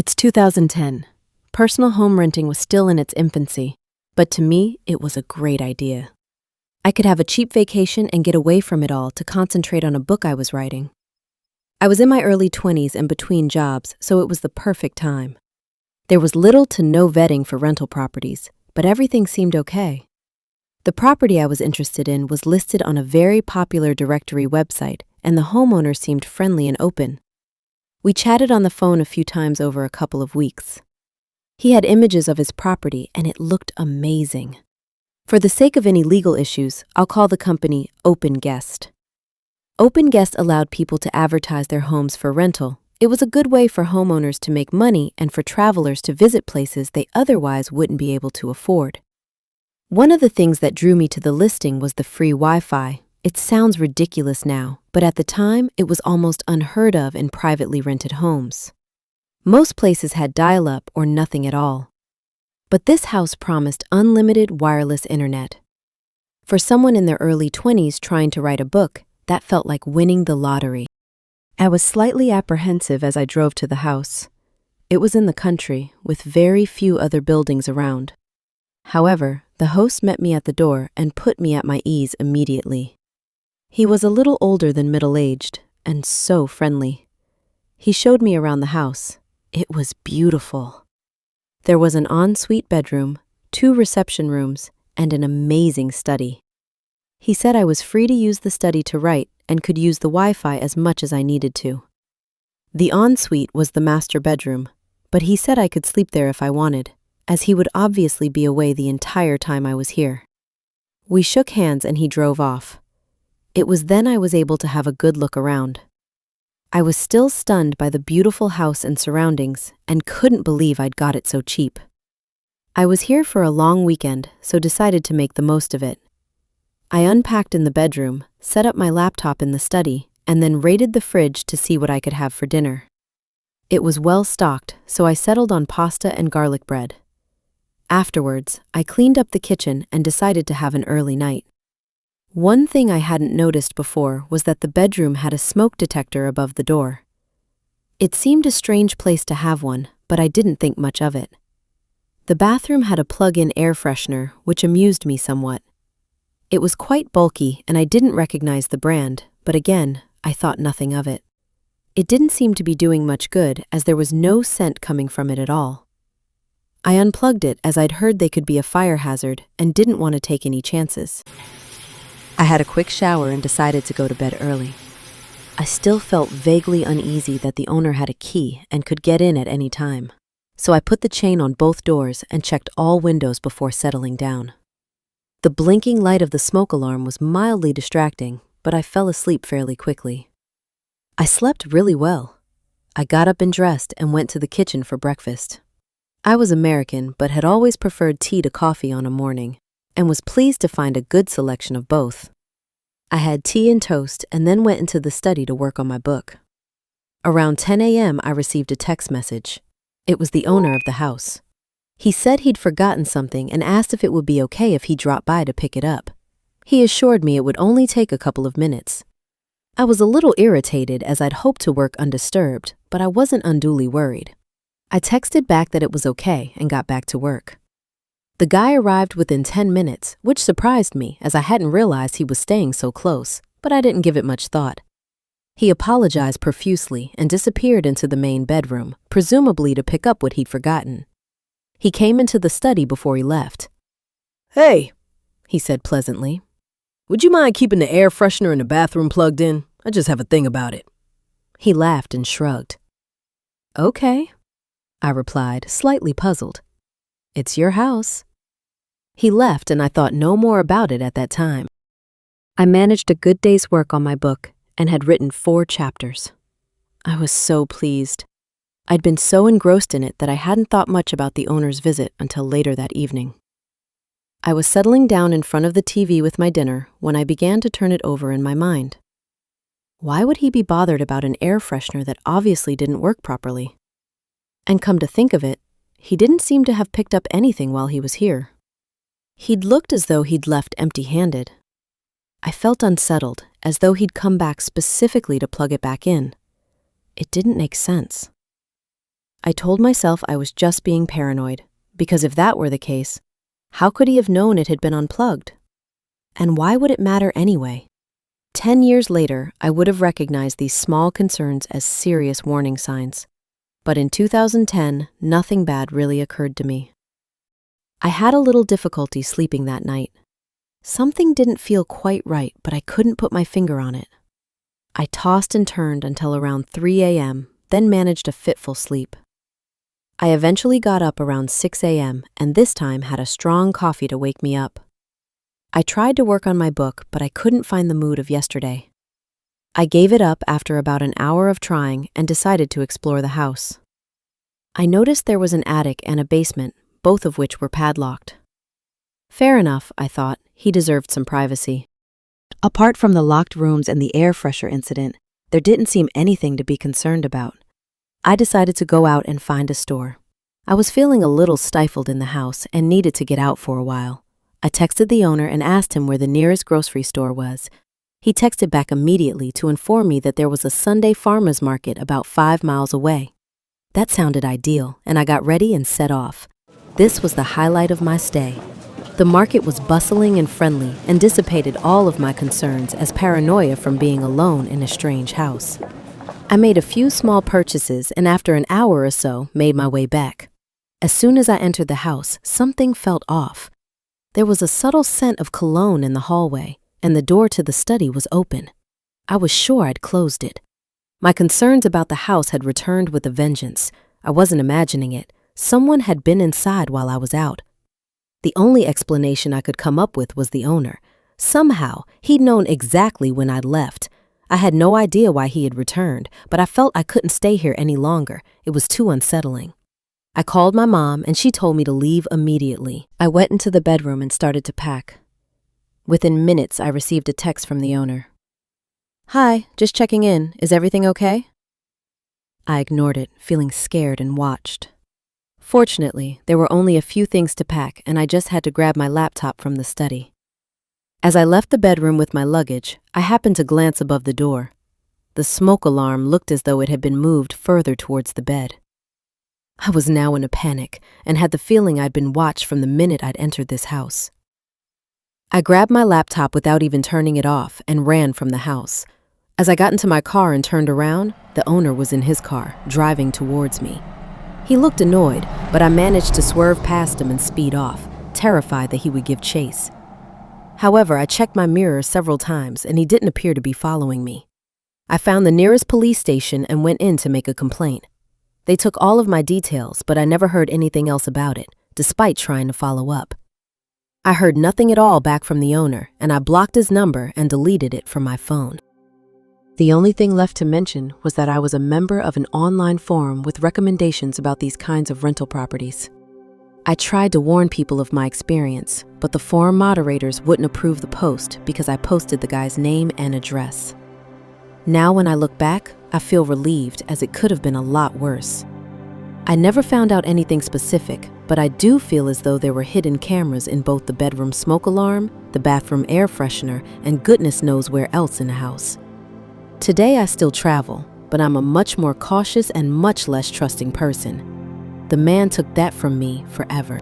It's 2010. Personal home renting was still in its infancy, but to me, it was a great idea. I could have a cheap vacation and get away from it all to concentrate on a book I was writing. I was in my early 20s and between jobs, so it was the perfect time. There was little to no vetting for rental properties, but everything seemed okay. The property I was interested in was listed on a very popular directory website, and the homeowner seemed friendly and open. We chatted on the phone a few times over a couple of weeks. He had images of his property, and it looked amazing. For the sake of any legal issues, I'll call the company Open Guest. Open Guest allowed people to advertise their homes for rental. It was a good way for homeowners to make money and for travelers to visit places they otherwise wouldn't be able to afford. One of the things that drew me to the listing was the free Wi-Fi. It sounds ridiculous now, but at the time, it was almost unheard of in privately rented homes. Most places had dial-up or nothing at all. But this house promised unlimited wireless internet. For someone in their early 20s trying to write a book, that felt like winning the lottery. I was slightly apprehensive as I drove to the house. It was in the country, with very few other buildings around. However, the host met me at the door and put me at my ease immediately. He was a little older than middle-aged, and so friendly. He showed me around the house. It was beautiful. There was an ensuite bedroom, 2 reception rooms, and an amazing study. He said I was free to use the study to write and could use the Wi-Fi as much as I needed to. The ensuite was the master bedroom, but he said I could sleep there if I wanted, as he would obviously be away the entire time I was here. We shook hands and he drove off. It was then I was able to have a good look around. I was still stunned by the beautiful house and surroundings and couldn't believe I'd got it so cheap. I was here for a long weekend, so decided to make the most of it. I unpacked in the bedroom, set up my laptop in the study, and then raided the fridge to see what I could have for dinner. It was well stocked, so I settled on pasta and garlic bread. Afterwards, I cleaned up the kitchen and decided to have an early night. One thing I hadn't noticed before was that the bedroom had a smoke detector above the door. It seemed a strange place to have one, but I didn't think much of it. The bathroom had a plug-in air freshener, which amused me somewhat. It was quite bulky and I didn't recognize the brand, but again, I thought nothing of it. It didn't seem to be doing much good as there was no scent coming from it at all. I unplugged it as I'd heard they could be a fire hazard and didn't want to take any chances. I had a quick shower and decided to go to bed early. I still felt vaguely uneasy that the owner had a key and could get in at any time, so I put the chain on both doors and checked all windows before settling down. The blinking light of the smoke alarm was mildly distracting, but I fell asleep fairly quickly. I slept really well. I got up and dressed and went to the kitchen for breakfast. I was American, but had always preferred tea to coffee on a morning, and was pleased to find a good selection of both. I had tea and toast and then went into the study to work on my book. Around 10 a.m., I received a text message. It was the owner of the house. He said he'd forgotten something and asked if it would be okay if he dropped by to pick it up. He assured me it would only take a couple of minutes. I was a little irritated as I'd hoped to work undisturbed, but I wasn't unduly worried. I texted back that it was okay and got back to work. The guy arrived within 10 minutes, which surprised me as I hadn't realized he was staying so close, but I didn't give it much thought. He apologized profusely and disappeared into the main bedroom, presumably to pick up what he'd forgotten. He came into the study before he left. "Hey," he said pleasantly. "would you mind keeping the air freshener in the bathroom plugged in? I just have a thing about it." He laughed and shrugged. "Okay," I replied, slightly puzzled. "It's your house." He left and I thought no more about it at that time. I managed a good day's work on my book and had written 4 chapters. I was so pleased. I'd been so engrossed in it that I hadn't thought much about the owner's visit until later that evening. I was settling down in front of the TV with my dinner when I began to turn it over in my mind. Why would he be bothered about an air freshener that obviously didn't work properly? And come to think of it, he didn't seem to have picked up anything while he was here. He'd looked as though he'd left empty-handed. I felt unsettled, as though he'd come back specifically to plug it back in. It didn't make sense. I told myself I was just being paranoid, because if that were the case, how could he have known it had been unplugged? And why would it matter anyway? 10 years later, I would have recognized these small concerns as serious warning signs. But in 2010, nothing bad really occurred to me. I had a little difficulty sleeping that night. Something didn't feel quite right, but I couldn't put my finger on it. I tossed and turned until around 3 a.m., then managed a fitful sleep. I eventually got up around 6 a.m. and this time had a strong coffee to wake me up. I tried to work on my book, but I couldn't find the mood of yesterday. I gave it up after about an hour of trying and decided to explore the house. I noticed there was an attic and a basement, both of which were padlocked. Fair enough, I thought. He deserved some privacy. Apart from the locked rooms and the air fresher incident, there didn't seem anything to be concerned about. I decided to go out and find a store. I was feeling a little stifled in the house and needed to get out for a while. I texted the owner and asked him where the nearest grocery store was. He texted back immediately to inform me that there was a Sunday farmers market about 5 miles away. That sounded ideal, and I got ready and set off. This was the highlight of my stay. The market was bustling and friendly and dissipated all of my concerns as paranoia from being alone in a strange house. I made a few small purchases and after an hour or so made my way back. As soon as I entered the house, something felt off. There was a subtle scent of cologne in the hallway, and the door to the study was open. I was sure I'd closed it. My concerns about the house had returned with a vengeance. I wasn't imagining it. Someone had been inside while I was out. The only explanation I could come up with was the owner. Somehow, he'd known exactly when I'd left. I had no idea why he had returned, but I felt I couldn't stay here any longer. It was too unsettling. I called my mom and she told me to leave immediately. I went into the bedroom and started to pack. Within minutes, I received a text from the owner. "Hi, just checking in. Is everything okay?" I ignored it, feeling scared and watched. Fortunately, there were only a few things to pack and I just had to grab my laptop from the study. As I left the bedroom with my luggage, I happened to glance above the door. The smoke alarm looked as though it had been moved further towards the bed. I was now in a panic and had the feeling I'd been watched from the minute I'd entered this house. I grabbed my laptop without even turning it off and ran from the house. As I got into my car and turned around, the owner was in his car, driving towards me. He looked annoyed, but I managed to swerve past him and speed off, terrified that he would give chase. However, I checked my mirror several times and he didn't appear to be following me. I found the nearest police station and went in to make a complaint. They took all of my details, but I never heard anything else about it, despite trying to follow up. I heard nothing at all back from the owner, and I blocked his number and deleted it from my phone. The only thing left to mention was that I was a member of an online forum with recommendations about these kinds of rental properties. I tried to warn people of my experience, but the forum moderators wouldn't approve the post because I posted the guy's name and address. Now when I look back, I feel relieved as it could have been a lot worse. I never found out anything specific, but I do feel as though there were hidden cameras in both the bedroom smoke alarm, the bathroom air freshener, and goodness knows where else in the house. Today I still travel, but I'm a much more cautious and much less trusting person. The man took that from me forever.